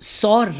100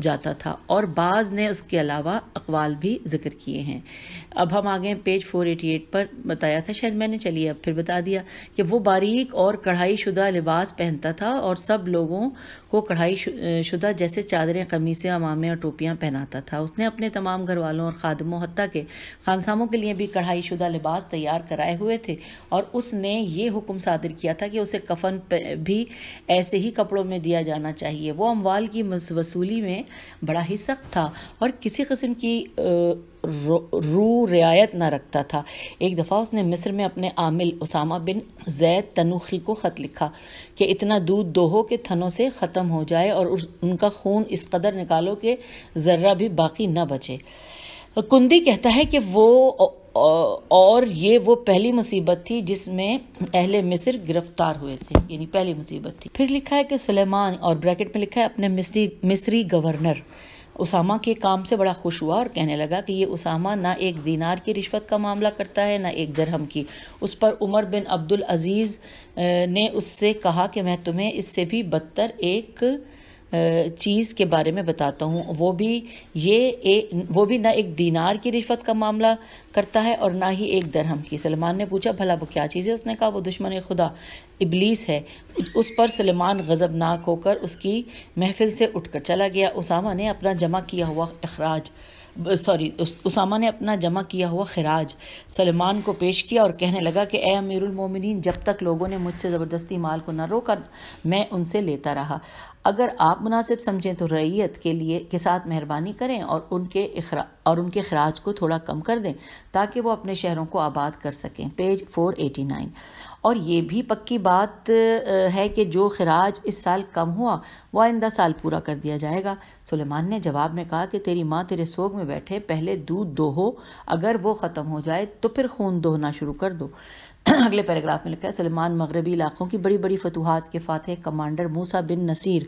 جاتا تھا، اور بعض نے اس کے علاوہ اقوال بھی ذکر کیے ہیں۔ اب ہم آگے پیج 488 پر بتایا تھا، شاید میں نے چلیے اب پھر بتا دیا کہ وہ باریک اور کڑھائی شدہ لباس پہنتا تھا اور سب لوگوں کو کڑھائی شدہ جیسے چادریں، قمیصیں، عمامے اور ٹوپیاں پہناتا تھا۔ اس نے اپنے تمام گھر والوں اور خادموں حتیٰ کہ خانساموں کے لیے بھی کڑھائی شدہ لباس تیار کرائے ہوئے تھے، اور اس نے یہ حکم صادر کیا تھا کہ اسے کفن بھی ایسے ہی کپڑوں میں دیا جانا چاہیے۔ وہ اموال کی وصولی میں بڑا ہی سخت تھا اور کسی قسم کی رعایت نہ رکھتا تھا۔ ایک دفعہ اس نے مصر میں اپنے عامل اسامہ بن زید تنوخی کو خط لکھا کہ اتنا دودھ دوہو کہ تھنوں سے ختم ہو جائے اور ان کا خون اس قدر نکالو کہ ذرہ بھی باقی نہ بچے۔ کندی کہتا ہے کہ اور یہ وہ پہلی مصیبت تھی جس میں اہل مصر گرفتار ہوئے تھے، یعنی پہلی مصیبت تھی۔ پھر لکھا ہے کہ سلیمان، اور بریکٹ میں لکھا ہے، اپنے مصری گورنر اسامہ کے کام سے بڑا خوش ہوا اور کہنے لگا کہ یہ اسامہ نہ ایک دینار کی رشوت کا معاملہ کرتا ہے نہ ایک درہم کی۔ اس پر عمر بن عبدالعزیز نے اس سے کہا کہ میں تمہیں اس سے بھی بدتر ایک چیز کے بارے میں بتاتا ہوں، وہ بھی نہ ایک دینار کی رشوت کا معاملہ کرتا ہے اور نہ ہی ایک درہم کی۔ سلیمان نے پوچھا بھلا وہ کیا چیز ہے؟ اس نے کہا وہ دشمن خدا ابلیس ہے۔ اس پر سلیمان غضبناک ہو کر اس کی محفل سے اٹھ کر چلا گیا۔ اسامہ نے اپنا جمع کیا ہوا خراج سلیمان کو پیش کیا اور کہنے لگا کہ اے امیر المومنین، جب تک لوگوں نے مجھ سے زبردستی مال کو نہ روکا میں ان سے لیتا رہا۔ اگر آپ مناسب سمجھیں تو رعیت کے ساتھ مہربانی کریں اور ان کے خراج کو تھوڑا کم کر دیں تاکہ وہ اپنے شہروں کو آباد کر سکیں۔ پیج 489۔ اور یہ بھی پکی بات ہے کہ جو خراج اس سال کم ہوا وہ آئندہ سال پورا کر دیا جائے گا۔ سلیمان نے جواب میں کہا کہ تیری ماں تیرے سوگ میں بیٹھے، پہلے دودھ دوہو، اگر وہ ختم ہو جائے تو پھر خون دوہنا شروع کر دو۔ اگلے پیراگراف میں لکھا ہے سلیمان مغربی علاقوں کی بڑی بڑی فتوحات کے فاتح کمانڈر موسیٰ بن نصیر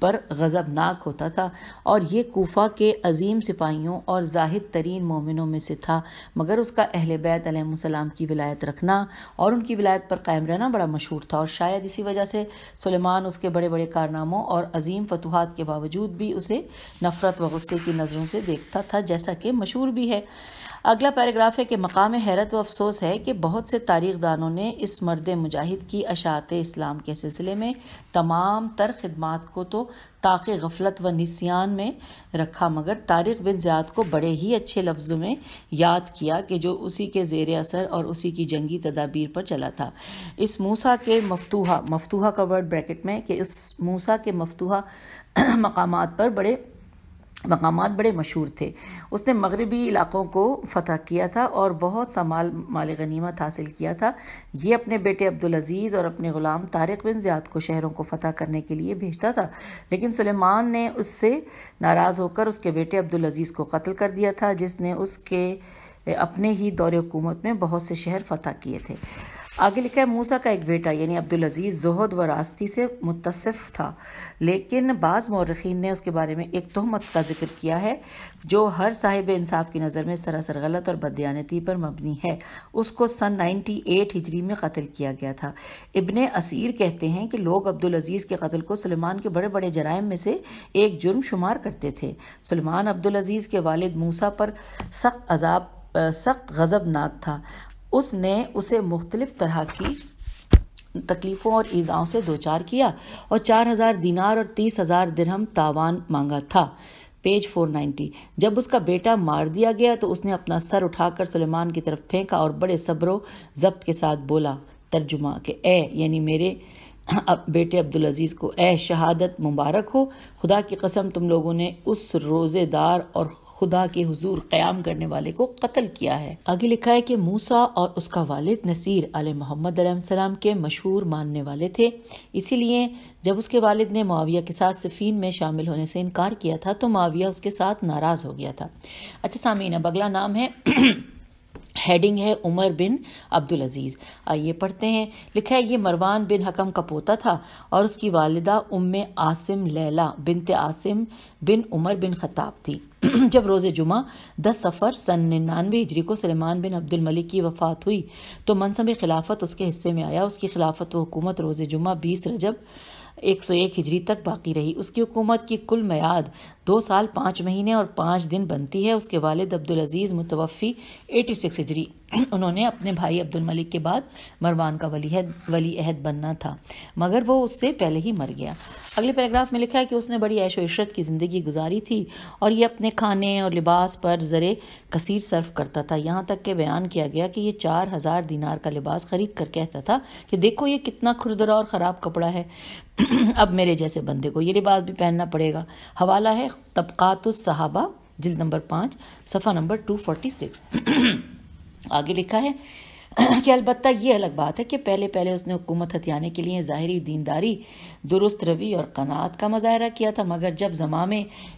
پر غضبناک ہوتا تھا، اور یہ کوفہ کے عظیم سپاہیوں اور زاہد ترین مومنوں میں سے تھا، مگر اس کا اہل بیت علیہ السلام کی ولایت رکھنا اور ان کی ولایت پر قائم رہنا بڑا مشہور تھا، اور شاید اسی وجہ سے سلیمان اس کے بڑے بڑے کارناموں اور عظیم فتوحات کے باوجود بھی اسے نفرت و غصے کی نظروں سے دیکھتا تھا، جیسا کہ مشہور بھی ہے۔ اگلا پیراگراف ہے کہ مقام حیرت و افسوس ہے کہ بہت سے تاریخ دانوں نے اس مرد مجاہد کی اشاعت اسلام کے سلسلے میں تمام تر خدمات کو تو طاق غفلت و نسیان میں رکھا، مگر طارق بن زیاد کو بڑے ہی اچھے لفظوں میں یاد کیا کہ جو اسی کے زیر اثر اور اسی کی جنگی تدابیر پر چلا تھا۔ اس موسیٰ کے مفتوحہ کا ورڈ بریکٹ میں، کہ اس موسیٰ کے مفتوحہ مقامات بڑے مشہور تھے۔ اس نے مغربی علاقوں کو فتح کیا تھا اور بہت سا مال غنیمت حاصل کیا تھا۔ یہ اپنے بیٹے عبدالعزیز اور اپنے غلام طارق بن زیاد کو شہروں کو فتح کرنے کے لیے بھیجتا تھا، لیکن سلیمان نے اس سے ناراض ہو کر اس کے بیٹے عبدالعزیز کو قتل کر دیا تھا، جس نے اس کے اپنے ہی دور حکومت میں بہت سے شہر فتح کیے تھے۔ آگے لکھا ہے موسیٰ کا ایک بیٹا یعنی عبدالعزیز زہد و راستی سے متصف تھا، لیکن بعض مورخین نے اس کے بارے میں ایک تہمت کا ذکر کیا ہے جو ہر صاحب انصاف کی نظر میں سراسر غلط اور بددیانتی پر مبنی ہے۔ اس کو سن 98 ہجری میں قتل کیا گیا تھا۔ ابن اسیر کہتے ہیں کہ لوگ عبدالعزیز کے قتل کو سلیمان کے بڑے بڑے جرائم میں سے ایک جرم شمار کرتے تھے۔ سلیمان عبدالعزیز کے والد موسیٰ پر سخت غضبناک تھا۔ اس نے اسے مختلف طرح کی تکلیفوں اور ایذاؤں سے دوچار کیا اور 4000 دینار اور 30,000 درہم تاوان مانگا تھا۔ پیج 490۔ جب اس کا بیٹا مار دیا گیا تو اس نے اپنا سر اٹھا کر سلیمان کی طرف پھینکا اور بڑے صبر و ضبط کے ساتھ بولا، ترجمہ کہ اے یعنی میرے بیٹے عبدالعزیز کو اے شہادت مبارک ہو، خدا کی قسم تم لوگوں نے اس روزے دار اور خدا کے حضور قیام کرنے والے کو قتل کیا ہے۔ آگے لکھا ہے کہ موسیٰ اور اس کا والد نصیر علیہ محمد علیہ السلام کے مشہور ماننے والے تھے، اسی لیے جب اس کے والد نے معاویہ کے ساتھ صفین میں شامل ہونے سے انکار کیا تھا تو معاویہ اس کے ساتھ ناراض ہو گیا تھا۔ اچھا سامعین، اب اگلا نام ہے ہیڈنگ ہے عمر بن عبدالعزیز۔ آئیے پڑھتے ہیں۔ لکھا ہے یہ مروان بن حکم کا پوتا تھا اور اس کی والدہ ام عاصم لیلہ بنت عاصم بن عمر بن خطاب تھی۔ جب روز جمعہ 10 صفر سن 99 ہجری کو سلیمان بن عبد الملک کی وفات ہوئی تو منصب خلافت اس کے حصے میں آیا۔ اس کی خلافت و حکومت روز جمعہ 20 رجب 101 ہجری تک باقی رہی۔ اس کی حکومت کی کل میعاد 2 سال 5 مہینے اور 5 دن بنتی ہے۔ اس کے والد عبدالعزیز متوفی 86 ہجری، انہوں نے اپنے بھائی عبد الملک کے بعد مروان کا ولی عہد بننا تھا، مگر وہ اس سے پہلے ہی مر گیا۔ اگلے پیراگراف میں لکھا ہے کہ اس نے بڑی عیش و عشرت کی زندگی گزاری تھی اور یہ اپنے کھانے اور لباس پر زر کثیر صرف کرتا تھا، یہاں تک کہ بیان کیا گیا کہ یہ 4000 دینار کا لباس خرید کر کہتا تھا کہ دیکھو یہ کتنا کھردرا اور خراب کپڑا ہے، اب میرے جیسے بندے کو یہ لباس بھی پہننا پڑے گا۔ حوالہ ہے طبقات الصحابہ، جلد نمبر 5، صفحہ نمبر 246۔ آگے لکھا ہے کہ البتہ یہ الگ بات ہے کہ پہلے اس نے حکومت ہتھیانے کے لیے ظاہری دینداری، درست روی اور قناعت کا مظاہرہ کیا تھا، مگر جب زمام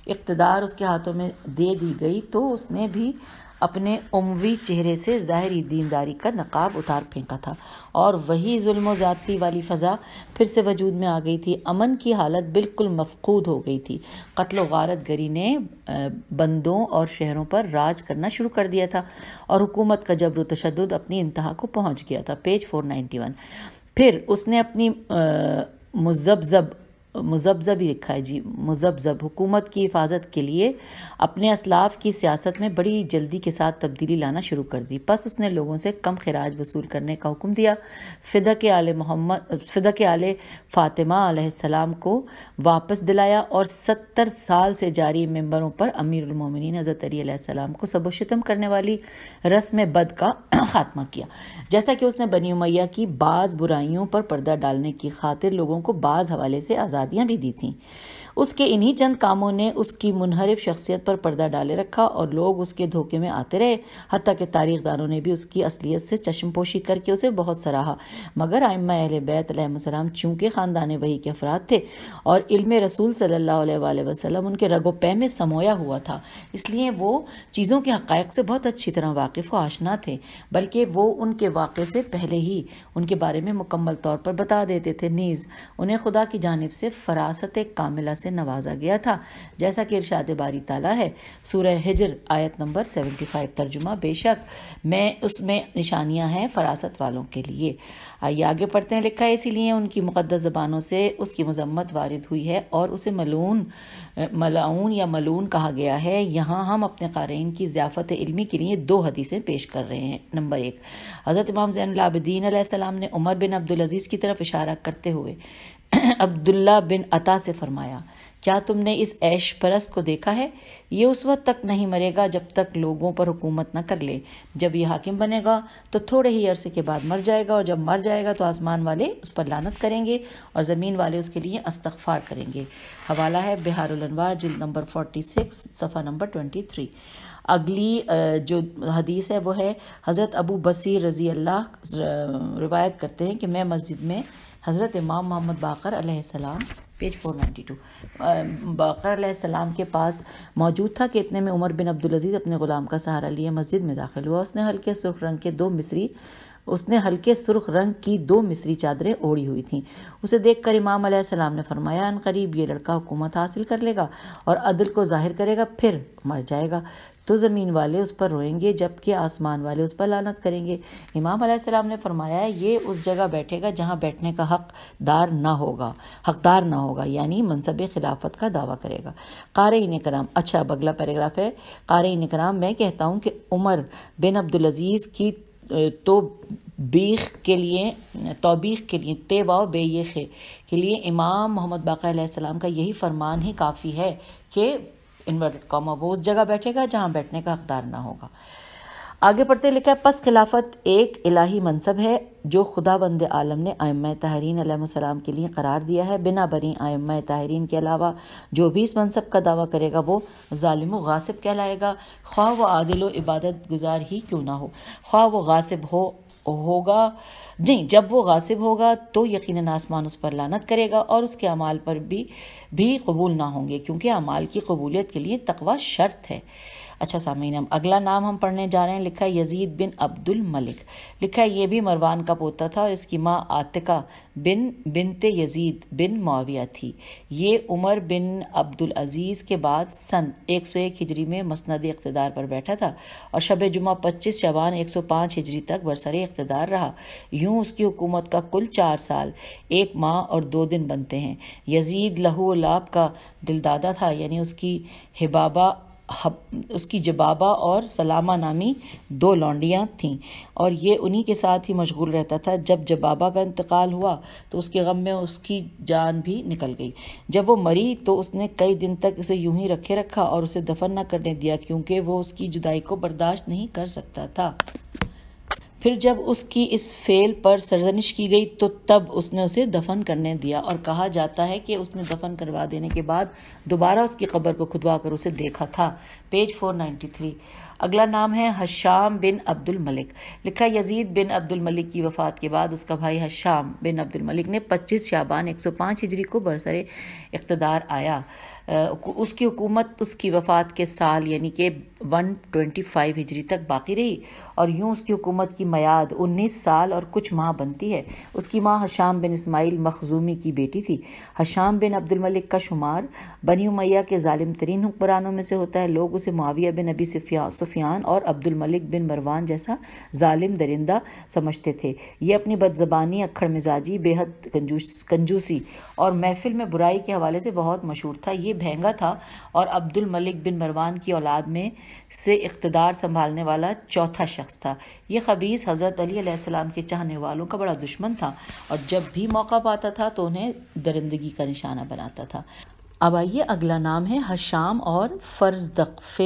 اقتدار اس کے ہاتھوں میں دے دی گئی تو اس نے بھی اپنے اموی چہرے سے ظاہری دینداری کا نقاب اتار پھینکا تھا، اور وہی ظلم و زیادتی والی فضا پھر سے وجود میں آ گئی تھی۔ امن کی حالت بالکل مفقود ہو گئی تھی۔ قتل و غارت گری نے بندوں اور شہروں پر راج کرنا شروع کر دیا تھا اور حکومت کا جبر و تشدد اپنی انتہا کو پہنچ گیا تھا۔ پیج 491۔ پھر اس نے اپنی مذبذب ہی لکھا ہے جی، مذبذب حکومت کی حفاظت کے لیے اپنے اسلاف کی سیاست میں بڑی جلدی کے ساتھ تبدیلی لانا شروع کر دی۔ پس اس نے لوگوں سے کم خراج وصول کرنے کا حکم دیا، فدق آل فاطمہ علیہ السلام کو واپس دلایا اور 70 سال سے جاری ممبروں پر امیر المومنین حضرت علی علیہ السلام کو سب و شتم کرنے والی رسم بد کا خاتمہ کیا، جیسا کہ اس نے بنی امیہ کی بعض برائیوں پر پردہ ڈالنے کی خاطر لوگوں کو بعض حوالے سے آزادیاں بھی دی تھیں۔ اس کے انہی چند کاموں نے اس کی منحرف شخصیت پر پردہ ڈالے رکھا اور لوگ اس کے دھوکے میں آتے رہے، حتیٰ کہ تاریخ دانوں نے بھی اس کی اصلیت سے چشم پوشی کر کے اسے بہت سراہا، مگر ائمہ اہل بیت علیہ السلام چونکہ خاندان وحی کے افراد تھے اور علم رسول صلی اللہ علیہ وآلہ وسلم ان کے رگ و پے میں سمویا ہوا تھا، اس لیے وہ چیزوں کے حقائق سے بہت اچھی طرح واقف و آشنا تھے، بلکہ وہ ان کے واقعے سے پہلے ہی ان کے بارے میں مکمل طور پر بتا دیتے تھے، نیز انہیں خدا کی جانب سے فراست کاملہ سے نوازا گیا تھا، جیسا کہ ارشاد باری تعالیٰ ہے سورہ حجر آیت نمبر 75۔ ترجمہ: بے شک اس میں نشانیاں ہیں فراست والوں کے لیے۔ آئیے آگے پڑھتے ہیں۔ لکھا ہے اسی لیے ان کی مقدس زبانوں سے اس کی مذمت وارد ہوئی ہے اور اسے ملعون یا ملعون کہا گیا ہے۔ یہاں ہم اپنے قارئین کی ضیافت علمی کے لیے 2 حدیثیں پیش کر رہے ہیں۔ نمبر 1، حضرت امام زین العابدین علیہ السلام نے عمر بن عبدالعزیز کی طرف اشارہ کرتے ہوئے عبداللہ بن عطا سے فرمایا، کیا تم نے اس عیش پرست کو دیکھا ہے؟ یہ اس وقت تک نہیں مرے گا جب تک لوگوں پر حکومت نہ کر لے، جب یہ حاکم بنے گا تو تھوڑے ہی عرصے کے بعد مر جائے گا، اور جب مر جائے گا تو آسمان والے اس پر لعنت کریں گے اور زمین والے اس کے لیے استغفار کریں گے۔ حوالہ ہے بحار الانوار، جلد نمبر 46، صفحہ نمبر 23۔ اگلی جو حدیث ہے وہ ہے حضرت ابو بصیر رضی اللہ روایت کرتے ہیں کہ میں مسجد میں حضرت امام محمد باقر علیہ السلام، پیج 492، باقر علیہ السلام کے پاس موجود تھا کہ اتنے میں عمر بن عبدالعزیز اپنے غلام کا سہارا لیے مسجد میں داخل ہوا۔ اس نے ہلکے سرخ رنگ کی 2 مصری چادریں اوڑھی ہوئی تھیں۔ اسے دیکھ کر امام علیہ السلام نے فرمایا، ان قریب یہ لڑکا حکومت حاصل کر لے گا اور عدل کو ظاہر کرے گا، پھر مر جائے گا تو زمین والے اس پر روئیں گے جبکہ آسمان والے اس پر لعنت کریں گے۔ امام علیہ السلام نے فرمایا، یہ اس جگہ بیٹھے گا جہاں بیٹھنے کا حقدار نہ ہوگا، یعنی منصب خلافت کا دعویٰ کرے گا۔ قارئین کرام، اچھا اب اگلا پیراگراف ہے۔ قارئین کرام، میں کہتا ہوں کہ عمر بن عبدالعزیز کی توبیخ کے لیے تے واو بے یہ خے کے لیے امام محمد باقر علیہ السلام کا یہی فرمان ہی کافی ہے کہ انورٹڈ کاما وہ اس جگہ بیٹھے گا جہاں بیٹھنے کا حقدار نہ ہوگا۔ آگے پڑھتے لکھا ہے، پس خلافت ایک الہی منصب ہے جو خدا بند عالم نے ائمہ طاہرین علیہ السلام کے لیے قرار دیا ہے۔ بنا بری ائمہ طاہرین کے علاوہ جو بھی اس منصب کا دعویٰ کرے گا وہ ظالم و غاصب کہلائے گا، خواہ وہ عادل و عبادت گزار ہی کیوں نہ ہو۔ خواہ وہ غاصب ہوگا نہیں، جب وہ غاصب ہوگا تو یقیناً آسمان اس پر لعنت کرے گا اور اس کے اعمال پر بھی قبول نہ ہوں گے، کیونکہ اعمال کی قبولیت کے لیے تقوی شرط ہے۔ اچھا سامعین، اگلا نام ہم پڑھنے جا رہے ہیں۔ لکھا ہے یزید بن عبد الملک۔ لکھا ہے یہ بھی مروان کا پوتا تھا اور اس کی ماں عاتقہ بنت یزید بن معاویہ تھی۔ یہ عمر بن عبدالعزیز کے بعد سن 101 ہجری میں مسند اقتدار پر بیٹھا تھا اور شب جمعہ 25 شعبان 105 ہجری تک برسر اقتدار رہا۔ یوں اس کی حکومت کا کل 4 سال 1 ماہ اور 2 دن بنتے ہیں۔ یزید لہو و لعب کا دلدادہ تھا، یعنی اس کی جبابہ اور سلامہ نامی 2 لونڈیاں تھیں، اور یہ انہی کے ساتھ ہی مشغول رہتا تھا۔ جب جبابہ کا انتقال ہوا تو اس کے غم میں اس کی جان بھی نکل گئی۔ جب وہ مری تو اس نے کئی دن تک اسے یوں ہی رکھے رکھا اور اسے دفن نہ کرنے دیا، کیونکہ وہ اس کی جدائی کو برداشت نہیں کر سکتا تھا۔ پھر جب اس کی اس فعل پر سرزنش کی گئی تو تب اس نے اسے دفن کرنے دیا، اور کہا جاتا ہے کہ اس نے دفن کروا دینے کے بعد دوبارہ اس کی قبر کو کھدوا کر اسے دیکھا تھا۔ پیج 493۔ اگلا نام ہے حشام بن عبد الملک۔ لکھا یزید بن عبد الملک کی وفات کے بعد اس کا بھائی حشام بن عبد الملک نے 25 شعبان 105 ہجری کو برسر اقتدار آیا۔ اس کی حکومت اس کی وفات کے سال یعنی کہ 125 ہجری تک باقی رہی، اور یوں اس کی حکومت کی میعاد 19 سال اور کچھ ماہ بنتی ہے۔ اس کی ماں حشام بن اسماعیل مخزومی کی بیٹی تھی۔ حشام بن عبد الملک کا شمار بنی امیہ کے ظالم ترین حکمرانوں میں سے ہوتا ہے۔ لوگ اسے معاویہ بن ابی سفیان اور عبد الملک بن مروان جیسا ظالم درندہ سمجھتے تھے۔ یہ اپنی بد زبانی، اکھڑ مزاجی، بے حد کنجوسی اور محفل میں برائی کے حوالے سے بہت مشہور تھا۔ یہ بھینگا تھا اور عبد الملک بن مروان کی اولاد میں سے اقتدار سنبھالنے والا چوتھا شخص تھا۔ یہ خبیث حضرت علی علیہ السلام کے چاہنے والوں کا بڑا دشمن تھا، اور جب بھی موقع پاتا تھا تو انہیں درندگی کا نشانہ بناتا تھا۔ اب آئیے اگلا نام ہے حشام اور فرزدق، ف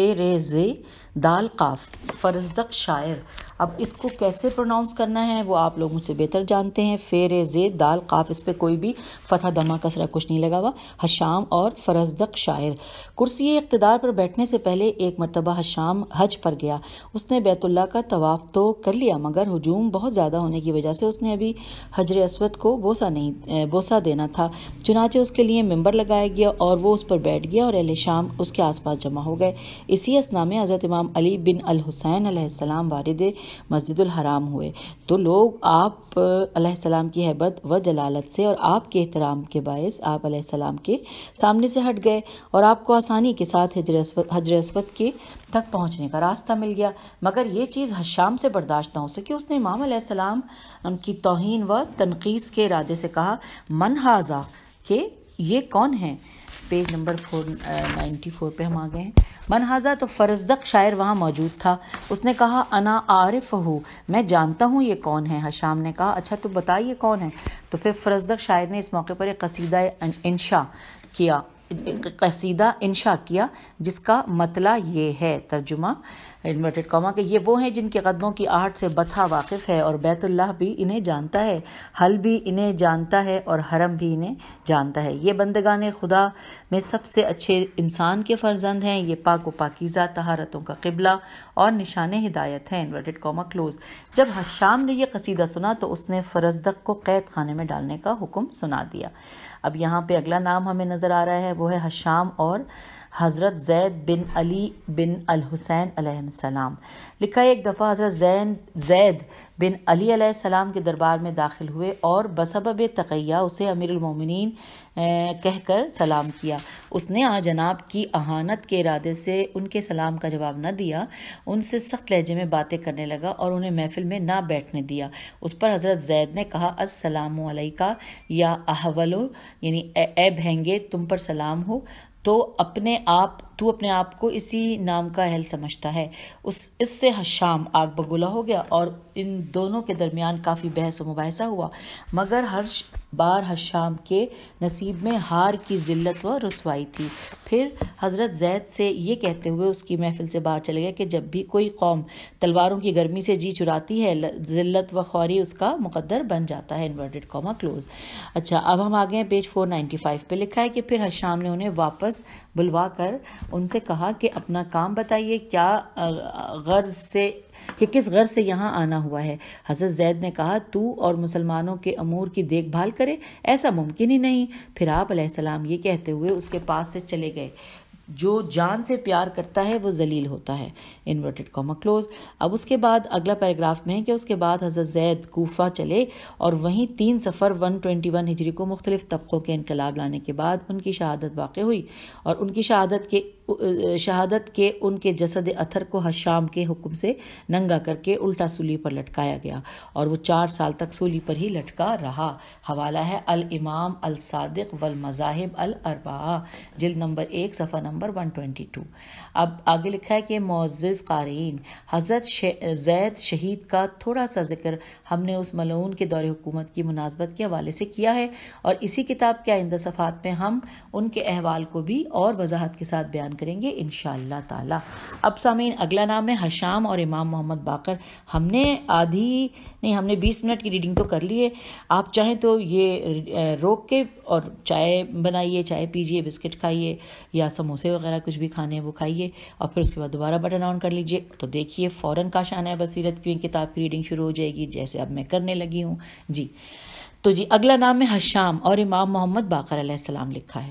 دال قاف، فرزدق شاعر۔ اب اس کو کیسے پروناؤنس کرنا ہے وہ آپ لوگ مجھ سے بہتر جانتے ہیں۔ ف دال قاف، اس پہ کوئی بھی فتح دمہ کسرہ کچھ نہیں لگا ہوا۔ حشام اور فرزدق شاعر۔ کرسی اقتدار پر بیٹھنے سے پہلے ایک مرتبہ حشام حج پر گیا۔ اس نے بیت اللہ کا طواف تو کر لیا، مگر ہجوم بہت زیادہ ہونے کی وجہ سے اس نے ابھی حجر اسود کو بوسہ دینا تھا۔ چنانچہ اس کے لیے ممبر لگایا گیا اور وہ اس پر بیٹھ گیا، اور اہل شام اس کے آس پاس جمع ہو گئے۔ اسی اثنا میں حضرت امام علی بن الحسین علیہ السلام وارد مسجد الحرام ہوئے، تو لوگ آپ علیہ السلام کی ہیبت و جلالت سے اور آپ کے احترام کے باعث آپ علیہ السلام کے سامنے سے ہٹ گئے، اور آپ کو آسانی کے ساتھ حجر اسود کے تک پہنچنے کا راستہ مل گیا۔ مگر یہ چیز حشام سے برداشت نہ ہو سکی۔ اس نے امام علیہ السلام کی توہین و تنقیص کے ارادے سے کہا، من ھذا، کہ یہ کون ہے؟ پیج نمبر 494 پہ ہم آ گئے ہیں۔ من ھذا، تو فرزدق شاعر وہاں موجود تھا۔ اس نے کہا، انا عارفہ، میں جانتا ہوں یہ کون ہے۔ حشام نے کہا، اچھا تو بتائیے کون ہے۔ تو پھر فرزدق شاعر نے اس موقع پر ایک قصیدہ انشا کیا جس کا مطلع یہ ہے، ترجمہ انورٹڈ کاما، کہ یہ وہ ہیں جن کے قدموں کی آہٹ سے بطحہ واقف ہے، اور بیت اللہ بھی انہیں جانتا ہے، حل بھی انہیں جانتا ہے، اور حرم بھی انہیں جانتا ہے۔ یہ بندگان خدا میں سب سے اچھے انسان کے فرزند ہیں، یہ پاک و پاکیزہ طہارتوں کا قبلہ اور نشان ہدایت ہیں، انورٹڈ کاما کلوز۔ جب حشام نے یہ قصیدہ سنا تو اس نے فرزدق کو قید خانے میں ڈالنے کا حکم سنا دیا۔ اب یہاں پہ اگلا نام ہمیں نظر آ رہا ہے، وہ ہے حشام اور حضرت زید بن علی بن الحسین علیہ السلام۔ لکھا ہے، ایک دفعہ حضرت زید بن علی علیہ السلام کے دربار میں داخل ہوئے اور بسبب تقیہ اسے امیر المومنین کہہ کر سلام کیا۔ اس نے جناب کی اہانت کے ارادے سے ان کے سلام کا جواب نہ دیا، ان سے سخت لہجے میں باتیں کرنے لگا اور انہیں محفل میں نہ بیٹھنے دیا۔ اس پر حضرت زید نے کہا، السلام علیکہ یا احولو، یعنی اے بھینگے، تم پر سلام ہو۔ تو اپنے آپ کو اسی نام کا اہل سمجھتا ہے۔ اس سے حشام آگ بگولا ہو گیا اور ان دونوں کے درمیان کافی بحث و مباحثہ ہوا، مگر ہر بار حشام کے نصیب میں ہار کی ذلت و رسوائی تھی۔ پھر حضرت زید سے یہ کہتے ہوئے اس کی محفل سے باہر چلے گئے کہ جب بھی کوئی قوم تلواروں کی گرمی سے جی چراتی ہے، ذلت و خواری اس کا مقدر بن جاتا ہے، انورٹڈ کاما کلوز۔ اچھا، اب ہم آگے ہیں پیج 495 پہ۔ لکھا ہے کہ پھر حشام نے انہیں واپس بلوا کر ان سے کہا کہ اپنا کام بتائیے، کس غرض سے یہاں آنا ہوا ہے؟ حضرت زید نے کہا، تو اور مسلمانوں کے امور کی دیکھ بھال کرے، ایسا ممکن ہی نہیں۔ پھر آپ علیہ السلام یہ کہتے ہوئے اس کے پاس سے چلے گئے، جو جان سے پیار کرتا ہے وہ ذلیل ہوتا ہے، انورٹڈ کاما کلوز۔ اب اس کے بعد اگلا پیراگراف میں ہے کہ اس کے بعد حضرت زید کوفہ چلے اور وہیں 3 صفر 121 ہجری کو مختلف طبقوں کے انقلاب لانے کے بعد ان کی شہادت واقع ہوئی، اور ان کی شہادت کے شہادت کے ان کے جسد اطہر کو حشام کے حکم سے ننگا کر کے الٹا سولی پر لٹکایا گیا اور وہ 4 سال تک سولی پر ہی لٹکا رہا۔ حوالہ ہے الامام الصادق والمذاہب الاربعہ، جلد نمبر 1 صفحہ نمبر 122۔ اب آگے لکھا ہے کہ معزز قارئین، حضرت زید شہید کا تھوڑا سا ذکر ہم نے اس ملعون کے دور حکومت کی مناسبت کے حوالے سے کیا ہے، اور اسی کتاب کے آئندہ صفحات میں ہم ان کے احوال کو بھی اور وضاحت کے ساتھ بیان کریں گے انشاءاللہ تعالی۔ اب سامعین، اگلا نام ہے حشام اور امام محمد باقر۔ ہم نے 20 منٹ کی ریڈنگ تو کر لی ہے، آپ چاہیں تو یہ روک کے اور چائے بنائیے، چائے پیجیے، بسکٹ کھائیے یا سموسے وغیرہ کچھ بھی کھانے ہیں وہ کھائیے، اور پھر اس کے بعد دوبارہ بٹن آن کر لیجیے تو دیکھیے فوراً کاشانہ بصیرت کی کتاب کی ریڈنگ شروع ہو جائے گی، جیسے اب میں کرنے لگی ہوں۔ تو اگلا نام ہے حشام اور امام محمد باقر علیہ السلام لکھا ہے۔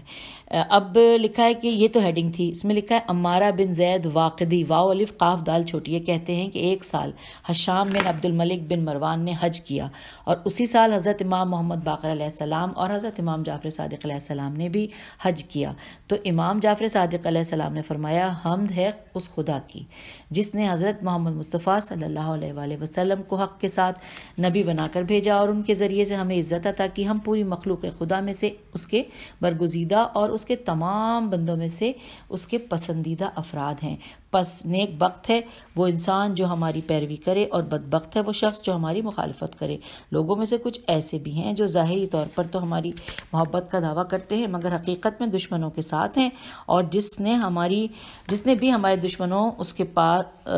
اب لکھا ہے کہ یہ تو ہیڈنگ تھی، اس میں لکھا ہے امارہ بن زید واقدی، واو الف قاف دال چھوٹی، یہ کہتے ہیں کہ 1 سال حشام بن عبد الملک بن مروان نے حج کیا، اور اسی سال حضرت امام محمد باقر علیہ السلام اور حضرت امام جعفر صادق علیہ السلام نے بھی حج کیا۔ تو امام جعفر صادق علیہ السلام نے فرمایا حمد ہے اس خدا کی جس نے حضرت محمد مصطفیٰ صلی اللہ علیہ وآلہ وسلم کو حق کے ساتھ نبی بنا کر بھیجا، اور ان کے ذریعے سے ہمیں عزت عطا کی۔ ہم پوری مخلوق خدا میں سے اس کے برگزیدہ اور اس کے تمام بندوں میں سے اس کے پسندیدہ افراد ہیں۔ پس نیک بخت ہے وہ انسان جو ہماری پیروی کرے، اور بدبخت ہے وہ شخص جو ہماری مخالفت کرے۔ لوگوں میں سے کچھ ایسے بھی ہیں جو ظاہری طور پر تو ہماری محبت کا دعویٰ کرتے ہیں مگر حقیقت میں دشمنوں کے ساتھ ہیں، اور جس نے بھی ہمارے دشمنوں اس کے پاس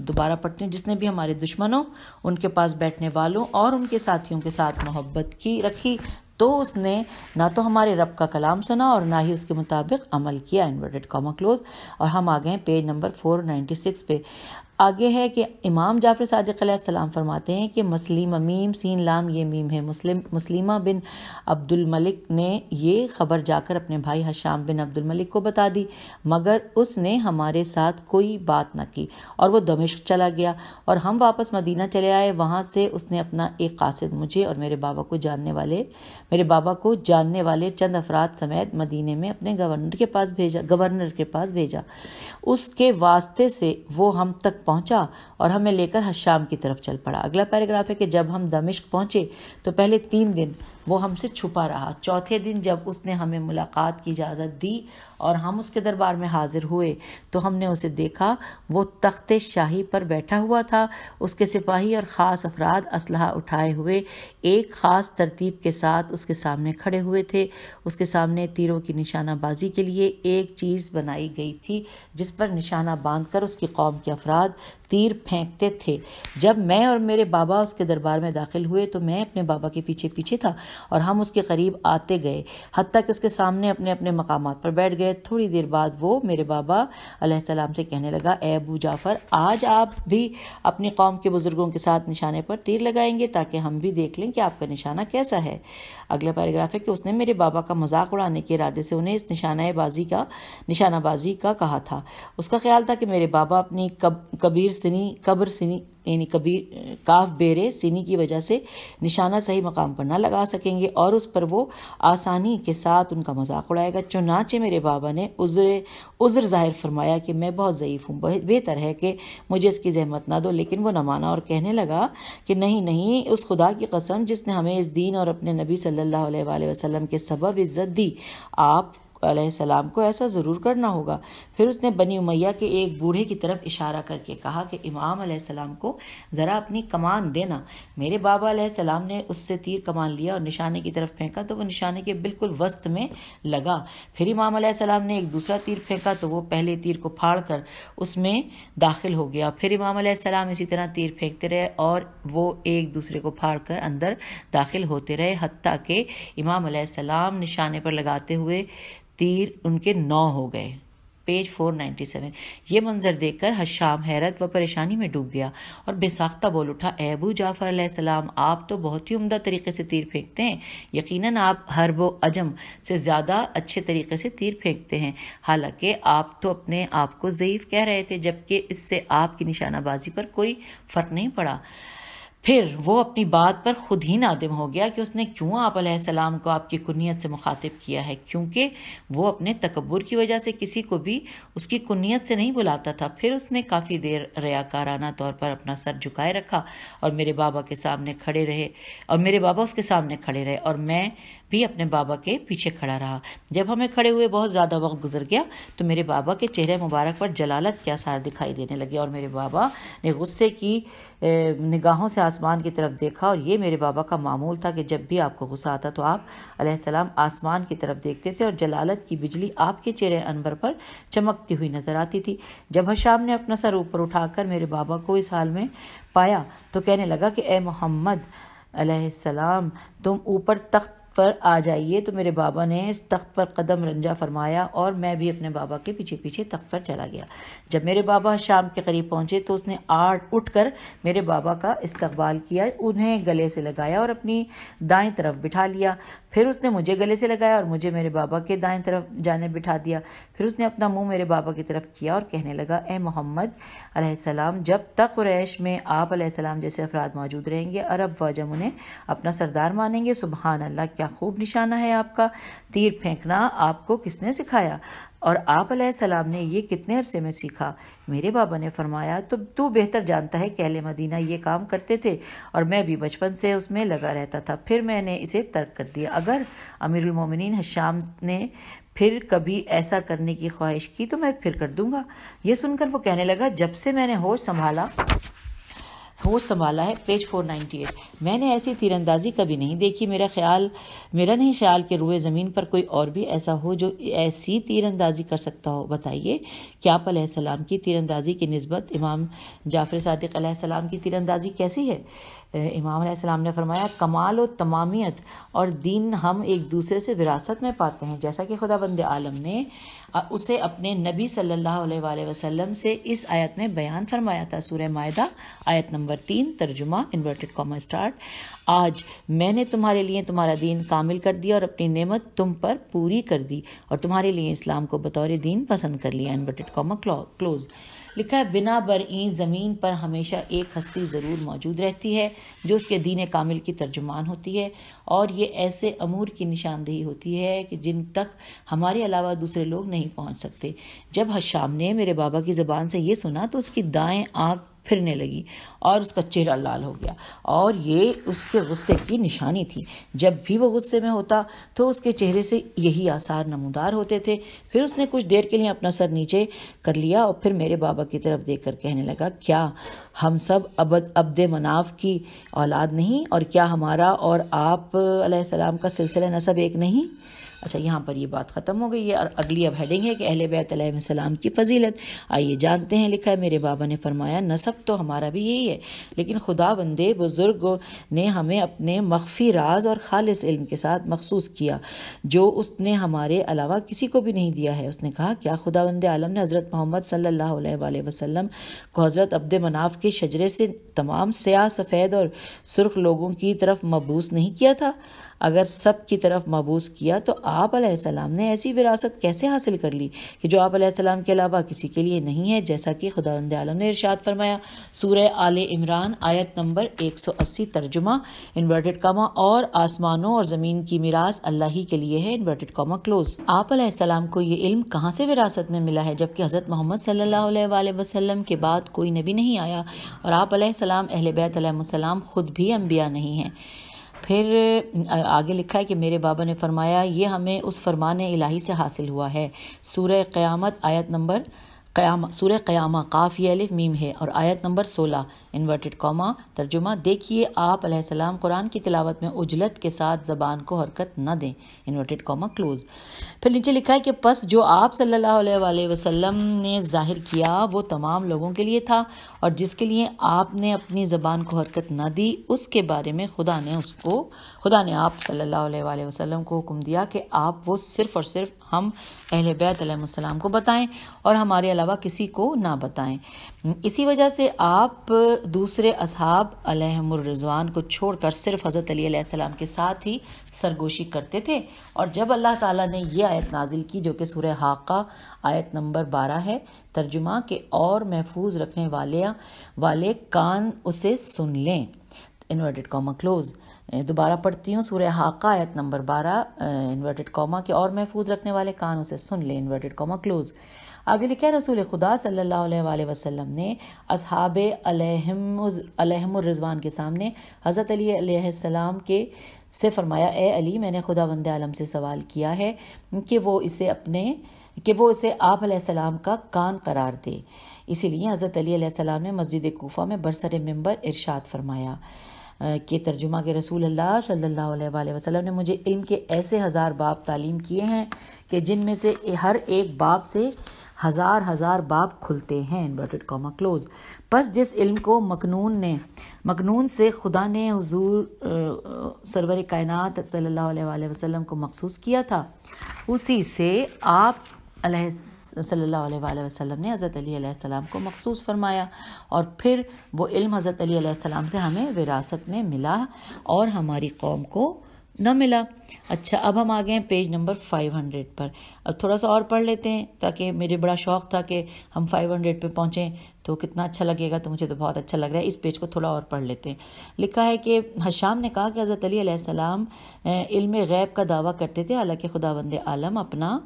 دوبارہ پڑھتے ہیں، جس نے بھی ہمارے دشمنوں ان کے پاس بیٹھنے والوں اور ان کے ساتھیوں کے ساتھ محبت کی رکھی تو اس نے نہ تو ہمارے رب کا کلام سنا اور نہ ہی اس کے مطابق عمل کیا، انورٹڈ کاما کلوز۔ اور ہم آگئے ہیں پیج نمبر 496 پہ۔ آگے ہے کہ امام جعفر صادق علیہ السلام فرماتے ہیں کہ مسلمہ میم سین لام یہ میم ہے، مسلمہ بن عبد الملک نے یہ خبر جا کر اپنے بھائی حشام بن عبد الملک کو بتا دی، مگر اس نے ہمارے ساتھ کوئی بات نہ کی اور وہ دمشق چلا گیا، اور ہم واپس مدینہ چلے آئے۔ وہاں سے اس نے اپنا ایک قاصد مجھے اور میرے بابا کو جاننے والے چند افراد سمیت مدینے میں اپنے گورنر کے پاس بھیجا۔ اس کے واسطے سے وہ ہم تک پہنچا اور ہمیں لے کر حشام کی طرف چل پڑا۔ اگلا پیراگراف ہے کہ جب ہم دمشق پہنچے تو پہلے 3 دن وہ ہم سے چھپا رہا۔ چوتھے دن جب اس نے ہمیں ملاقات کی اجازت دی اور ہم اس کے دربار میں حاضر ہوئے تو ہم نے اسے دیکھا، وہ تخت شاہی پر بیٹھا ہوا تھا، اس کے سپاہی اور خاص افراد اسلحہ اٹھائے ہوئے ایک خاص ترتیب کے ساتھ اس کے سامنے کھڑے ہوئے تھے۔ اس کے سامنے تیروں کی نشانہ بازی کے لیے ایک چیز بنائی گئی تھی جس پر نشانہ باندھ کر اس کی قوم کے افراد تیر پھینکتے تھے۔ جب میں اور میرے بابا اس کے دربار میں داخل ہوئے تو میں اپنے بابا کے پیچھے پیچھے تھا اور ہم اس کے قریب آتے گئے حتیٰ کہ اس کے سامنے اپنے اپنے مقامات پر بیٹھ گئے۔ تھوڑی دیر بعد وہ میرے بابا علیہ السلام سے کہنے لگا، اے ابو جعفر، آج آپ بھی اپنی قوم کے بزرگوں کے ساتھ نشانے پر تیر لگائیں گے تاکہ ہم بھی دیکھ لیں کہ آپ کا نشانہ کیسا ہے۔ اگلا پیراگراف ہے کہ اس نے میرے بابا کا مذاق اڑانے کے ارادے سے انہیں اس نشانہ بازی کا کہا تھا۔ اس کا خیال تھا کہ میرے بابا اپنی قبر سنی یعنی کاف بیرے سینی کی وجہ سے نشانہ صحیح مقام پر نہ لگا سکیں گے اور اس پر وہ آسانی کے ساتھ ان کا مذاق اڑائے گا۔ چنانچہ میرے بابا نے عذر ظاہر فرمایا کہ میں بہت ضعیف ہوں، بہتر ہے کہ مجھے اس کی زحمت نہ دو، لیکن وہ نہ مانا اور کہنے لگا کہ نہیں، اس خدا کی قسم جس نے ہمیں اس دین اور اپنے نبی صلی اللہ علیہ وآلہ وسلم کے سبب عزت دی، آپ علیہ السلام کو ایسا ضرور کرنا ہوگا۔ پھر اس نے بنی امیہ کے ایک بوڑھے کی طرف اشارہ کر کے کہا کہ امام علیہ السلام کو ذرا اپنی کمان دینا۔ میرے بابا علیہ السلام نے اس سے تیر کمان لیا اور نشانے کی طرف پھینکا تو وہ نشانے کے بالکل وسط میں لگا۔ پھر امام علیہ السلام نے ایک دوسرا تیر پھینکا تو وہ پہلے تیر کو پھاڑ کر اس میں داخل ہو گیا۔ پھر امام علیہ السلام اسی طرح تیر پھینکتے رہے اور وہ ایک دوسرے کو پھاڑ کر اندر داخل ہوتے رہے حتیٰ کہ امام علیہ السلام نشانے پر لگاتے ہوئے تیر ان کے 9 ہو گئے۔ پیج 497۔ یہ منظر دیکھ کر حشام حیرت و پریشانی میں ڈوب گیا اور بے ساختہ بول اٹھا، اے ابو جعفر علیہ السلام، آپ تو بہت ہی عمدہ طریقے سے تیر پھینکتے ہیں، یقیناً آپ حرب و عجم سے زیادہ اچھے طریقے سے تیر پھینکتے ہیں، حالانکہ آپ تو اپنے آپ کو ضعیف کہہ رہے تھے جبکہ اس سے آپ کی نشانہ بازی پر کوئی فرق نہیں پڑا۔ پھر وہ اپنی بات پر خود ہی نادم ہو گیا کہ اس نے کیوں آپ علیہ السلام کو آپ کی کنیت سے مخاطب کیا ہے، کیونکہ وہ اپنے تکبر کی وجہ سے کسی کو بھی اس کی کنیت سے نہیں بلاتا تھا۔ پھر اس نے کافی دیر ریاکارانہ طور پر اپنا سر جھکائے رکھا اور میرے بابا کے سامنے کھڑے رہے، اور میرے بابا اس کے سامنے کھڑے رہے اور میں بھی اپنے بابا کے پیچھے کھڑا رہا۔ جب ہمیں کھڑے ہوئے بہت زیادہ وقت گزر گیا تو میرے بابا کے چہرے مبارک پر جلالت کے آثار دکھائی دینے لگے، اور میرے بابا نے غصے کی نگاہوں سے آسمان کی طرف دیکھا، اور یہ میرے بابا کا معمول تھا کہ جب بھی آپ کو غصہ آتا تو آپ علیہ السلام آسمان کی طرف دیکھتے تھے اور جلالت کی بجلی آپ کے چہرے انور پر چمکتی ہوئی نظر آتی تھی۔ جب حشام نے اپنا سر اوپر اٹھا کر میرے بابا کو اس حال میں پایا تو کہنے لگا کہ اے محمد علیہ السلام، تم اوپر تخت پر آ جائیے۔ تو میرے بابا نے تخت پر قدم رنجا فرمایا اور میں بھی اپنے بابا کے پیچھے پیچھے تخت پر چلا گیا۔ جب میرے بابا شام کے قریب پہنچے تو اس نے اٹھ کر میرے بابا کا استقبال کیا، انہیں گلے سے لگایا اور اپنی دائیں طرف بٹھا لیا۔ پھر اس نے مجھے گلے سے لگایا اور مجھے میرے بابا کے دائیں طرف جانب بٹھا دیا۔ پھر اس نے اپنا منہ میرے بابا کی طرف کیا اور کہنے لگا، اے محمد علیہ السلام، جب تک قریش میں آپ علیہ السلام جیسے افراد موجود رہیں گے، عرب و عجم انہیں اپنا سردار مانیں گے۔ سبحان اللہ، کیا خوب نشانہ ہے آپ کا! تیر پھینکنا آپ کو کس نے سکھایا، اور آپ علیہ السلام نے یہ کتنے عرصے میں سیکھا؟ میرے بابا نے فرمایا، تو بہتر جانتا ہے کہ اہل مدینہ یہ کام کرتے تھے اور میں بھی بچپن سے اس میں لگا رہتا تھا، پھر میں نے اسے ترک کر دیا۔ اگر امیر المومنین حشام نے پھر کبھی ایسا کرنے کی خواہش کی تو میں پھر کر دوں گا۔ یہ سن کر وہ کہنے لگا، جب سے میں نے ہوش سنبھالا ہے، پیج 498، میں نے ایسی تیر اندازی کبھی نہیں دیکھی۔ میرا نہیں خیال کہ روئے زمین پر کوئی اور بھی ایسا ہو جو ایسی تیر اندازی کر سکتا ہو۔ بتائیے کہ آپ علیہ السلام کی تیر اندازی کی نسبت امام جعفر صادق علیہ السلام کی تیر اندازی کیسی ہے؟ امام علیہ السلام نے فرمایا، کمال و تمامیت اور دین ہم ایک دوسرے سے وراثت میں پاتے ہیں، جیسا کہ خداوند عالم نے اسے اپنے نبی صلی اللہ علیہ وآلہ وسلم سے اس آیت میں بیان فرمایا تھا۔ سورہ مائدہ آیت نمبر 3، ترجمہ انورٹڈ کاما اسٹارٹ، آج میں نے تمہارے لیے تمہارا دین کامل کر دیا اور اپنی نعمت تم پر پوری کر دی اور تمہارے لیے اسلام کو بطور دین پسند کر لیا، انورٹڈ کاما کلوز۔ لکھا ہے، بنا برئیں زمین پر ہمیشہ ایک ہستی ضرور موجود رہتی ہے جو اس کے دین کامل کی ترجمان ہوتی ہے، اور یہ ایسے امور کی نشاندہی ہوتی ہے کہ جن تک ہمارے علاوہ دوسرے لوگ نہیں پہنچ سکتے۔ جب حشام نے میرے بابا کی زبان سے یہ سنا تو اس کی دائیں آنکھ پھرنے لگی اور اس کا چہرہ لال ہو گیا، اور یہ اس کے غصے کی نشانی تھی۔ جب بھی وہ غصے میں ہوتا تو اس کے چہرے سے یہی آثار نمودار ہوتے تھے۔ پھر اس نے کچھ دیر کے لیے اپنا سر نیچے کر لیا اور پھر میرے بابا کی طرف دیکھ کر کہنے لگا، کیا ہم سب عبد مناف کی اولاد نہیں، اور کیا ہمارا اور آپ علیہ السلام کا سلسلہ نسب ایک نہیں؟ اچھا، یہاں پر یہ بات ختم ہو گئی ہے اور اگلی اب ہیڈنگ ہے کہ اہل بیت علیہ السلام کی فضیلت۔ آئیے جانتے ہیں۔ لکھا ہے، میرے بابا نے فرمایا، نسب تو ہمارا بھی یہی ہے، لیکن خدا بندے بزرگ نے ہمیں اپنے مخفی راز اور خالص علم کے ساتھ مخصوص کیا جو اس نے ہمارے علاوہ کسی کو بھی نہیں دیا ہے۔ اس نے کہا، کیا خدا بند عالم نے حضرت محمد صلی اللہ علیہ وآلہ وسلم کو حضرت عبد مناف کے شجرے سے تمام سیاہ، سفید اور سرخ لوگوں کی طرف مبعوث نہیں کیا تھا؟ اگر سب کی طرف مبعوث کیا تو آپ علیہ السلام نے ایسی وراثت کیسے حاصل کر لی کہ جو آپ علیہ السلام کے علاوہ کسی کے لیے نہیں ہے، جیسا کہ خداوند عالم نے ارشاد فرمایا۔ سورہ آل عمران آیت نمبر 180، ترجمہ انورٹڈ کاما، اور آسمانوں اور زمین کی میراث اللہ ہی کے لیے ہے، انورٹڈ کاما کلوز۔ آپ علیہ السلام کو یہ علم کہاں سے وراثت میں ملا ہے جبکہ حضرت محمد صلی اللہ علیہ وآلہ وسلم کے بعد کوئی نبی نہیں آیا، اور آپ علیہ السلام اہل بیت علیہ السلام خود بھی انبیاء نہیں ہیں؟ پھر آگے لکھا ہے کہ میرے بابا نے فرمایا، یہ ہمیں اس فرمان الہی سے حاصل ہوا ہے۔ سورہ قیامت آیت نمبر سورہ قیامہ قاف یہ الف میم ہے، اور آیت نمبر 16 انورٹڈ کاما، ترجمہ، دیکھیے آپ علیہ السلام قرآن کی تلاوت میں عجلت کے ساتھ زبان کو حرکت نہ دیں، انورٹڈ کاما کلوز۔ پھر نیچے لکھا ہے کہ پس جو آپ صلی اللہ علیہ وآلہ وسلم نے ظاہر کیا وہ تمام لوگوں کے لیے تھا، اور جس کے لیے آپ نے اپنی زبان کو حرکت نہ دی اس کے بارے میں خدا نے آپ صلی اللہ علیہ وآلہ وسلم کو حکم دیا کہ آپ وہ صرف اور صرف ہم اہل بیت علیہ السلام کو بتائیں اور ہمارے علاوہ کسی کو نہ بتائیں۔ اسی وجہ سے آپ دوسرے اصحاب علیہم الرضوان کو چھوڑ کر صرف حضرت علی علیہ السلام کے ساتھ ہی سرگوشی کرتے تھے، اور جب اللہ تعالیٰ نے یہ آیت نازل کی جو کہ سورہ حاقہ آیت نمبر 12 ہے، ترجمہ، کہ اور محفوظ رکھنے والے کان اسے سن لیں، انورٹڈ کاما کلوز. دوبارہ پڑھتی ہوں سورہ حاقہ آیت نمبر 12 انورٹڈ کاما کے اور محفوظ رکھنے والے کان اسے سن لیں انورٹڈ کاما کلوز. آگے لکھا ہے رسول خدا صلی اللہ علیہ وآلہ وسلم نے اصحاب علیہم الرضوان کے سامنے حضرت علی علیہ السلام کے سے فرمایا اے علی میں نے خداوند عالم سے سوال کیا ہے کہ وہ اسے آپ علیہ السلام کا کان قرار دے. اسی لیے حضرت علی علیہ السلام نے مسجد کوفہ میں برسر ممبر ارشاد فرمایا کہ ترجمہ کے رسول اللہ صلی اللہ علیہ وآلہ وسلم نے مجھے علم کے ایسے 1000 باب تعلیم کیے ہیں کہ جن میں سے ہر ایک باب سے ہزار باب کھلتے ہیں انورٹڈ کاما کلوز. پس جس علم کو مکنون سے خدا نے حضور سرور کائنات صلی اللہ علیہ وآلہ وسلم کو مخصوص کیا تھا اسی سے آپ صلی اللہ علیہ وآلہ وسلم نے حضرت علی علیہ السلام کو مخصوص فرمایا اور پھر وہ علم حضرت علی علیہ السلام سے ہمیں وراثت میں ملا اور ہماری قوم کو نہ ملا. اچھا اب ہم آگئے ہیں پیج نمبر 500 پر. اب تھوڑا سا اور پڑھ لیتے ہیں تاکہ میرے بڑا شوق تھا کہ ہم 500 پہ پہنچیں تو کتنا اچھا لگے گا، تو مجھے تو بہت اچھا لگ رہا ہے. اس پیج کو تھوڑا اور پڑھ لیتے ہیں. لکھا ہے کہ حشام نے کہا کہ حضرت علی علیہ السلام علم غیب کا دعویٰ کرتے تھے حالانکہ خداوند عالم اپنا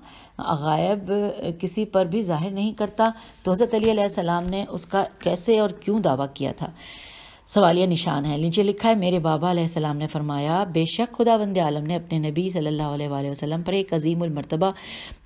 غائب کسی پر بھی ظاہر نہیں کرتا، تو حضرت علی علیہ السلام نے اس کا کیسے اور کیوں دعویٰ کیا تھا؟ سوالیہ نشان ہے. نیچے لکھا ہے میرے بابا علیہ السلام نے فرمایا بے شک خداوند عالم نے اپنے نبی صلی اللہ علیہ وآلہ وسلم پر ایک عظیم المرتبہ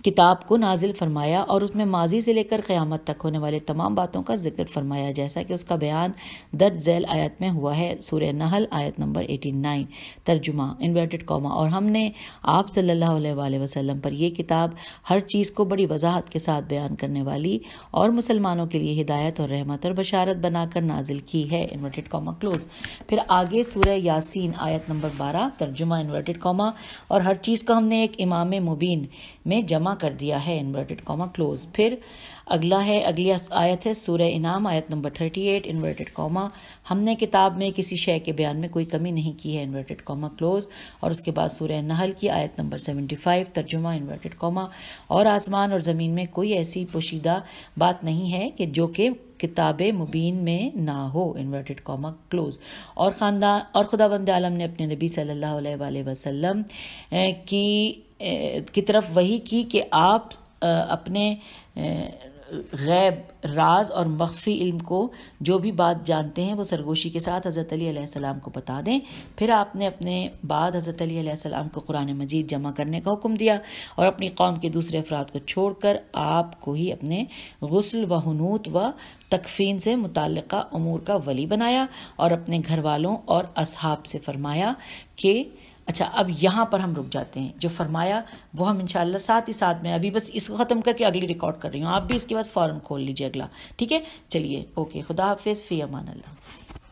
کتاب کو نازل فرمایا اور اس میں ماضی سے لے کر قیامت تک ہونے والے تمام باتوں کا ذکر فرمایا جیسا کہ اس کا بیان درج ذیل آیت میں ہوا ہے سورہ نحل آیت نمبر 89. ترجمہ انورٹڈ کاما اور ہم نے آپ صلی اللہ علیہ وآلہ وسلم پر یہ کتاب ہر چیز کو بڑی وضاحت کے ساتھ بیان کرنے والی اور مسلمانوں کے لیے ہدایت اور رحمت اور بشارت بنا کر نازل کی ہے انورٹڈ کاما کلوز. پھر آگے سورہ یاسین آیت نمبر 12 ترجمہ انورٹڈ کاما اور ہر چیز کو ہم نے ایک امام مبین میں جمع کر دیا ہے انورٹڈ کاما کلوز. پھر اگلی آیت ہے سورہ انعام آیت نمبر 38 انورٹڈ کاما ہم نے کتاب میں کسی شے کے بیان میں کوئی کمی نہیں کی ہے انورٹڈ کاما کلوز. اور اس کے بعد سورہ نحل کی آیت نمبر 75 ترجمہ انورٹڈ کاما اور آسمان اور زمین میں کوئی ایسی پوشیدہ بات نہیں ہے کہ جو کہ کتاب مبین میں نہ ہو انورٹڈ کاما کلوز. اور خداوند عالم نے اپنے نبی صلی اللہ علیہ وآلہ وسلم کی طرف وحی کی کہ آپ اپنے غیب راز اور مخفی علم کو جو بھی بات جانتے ہیں وہ سرگوشی کے ساتھ حضرت علی علیہ السلام کو بتا دیں. پھر آپ نے اپنے بعد حضرت علی علیہ السلام کو قرآن مجید جمع کرنے کا حکم دیا اور اپنی قوم کے دوسرے افراد کو چھوڑ کر آپ کو ہی اپنے غسل و حنوط و تکفین سے متعلقہ امور کا ولی بنایا اور اپنے گھر والوں اور اصحاب سے فرمایا کہ اچھا اب یہاں پر ہم رک جاتے ہیں. جو فرمایا وہ ہم انشاءاللہ ساتھ ہی ساتھ میں ابھی بس اس کو ختم کر کے اگلی ریکارڈ کر رہی ہوں، آپ بھی اس کے بعد فوراً کھول لیجیے اگلا. ٹھیک ہے چلیے اوکے خدا حافظ فی امان اللہ.